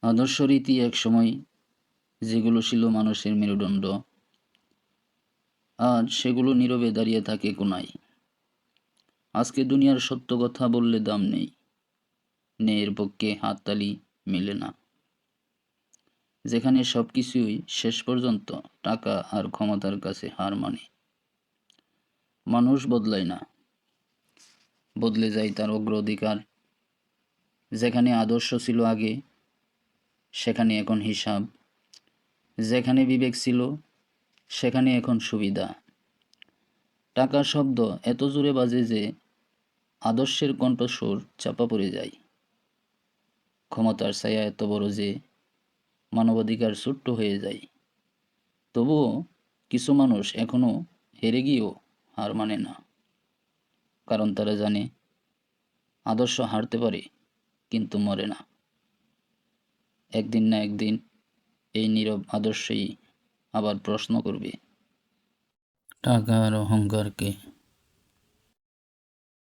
আদর্শ রীতি একসময় যেগুলো ছিল মানুষের মেরুদণ্ড, আজ সেগুলো নীরবে দাঁড়িয়ে থাকে কোনায়। আজকে দুনিয়ার সত্য কথা বললে দাম নেই, ন্যায়ের পক্ষে হাততালি মেলে না। যেখানে সবকিছুই শেষ পর্যন্ত টাকা আর ক্ষমতার কাছে হার মানে। মানুষ বদলায় না, বদলে যায় তার অগ্রাধিকার। যেখানে আদর্শ ছিল আগে, সেখানে এখন হিসাব। যেখানে বিবেক ছিল, সেখানে এখন সুবিধা। টাকার শব্দ এত জোরে বাজে যে আদর্শের কণ্ঠস্বর চাপা পড়ে যায়। ক্ষমতার ছায়া এত বড় যে মানবাধিকার ছোট্ট হয়ে যায়। তবুও কিছু মানুষ এখনো হেরে গিয়েও হার মানে না, কারণ তারা জানে আদর্শ হারতে পারে কিন্তু মরে না। একদিন না একদিন এই নীরব আদর্শই আবার প্রশ্ন করবে টাকা আর অহংকারকে।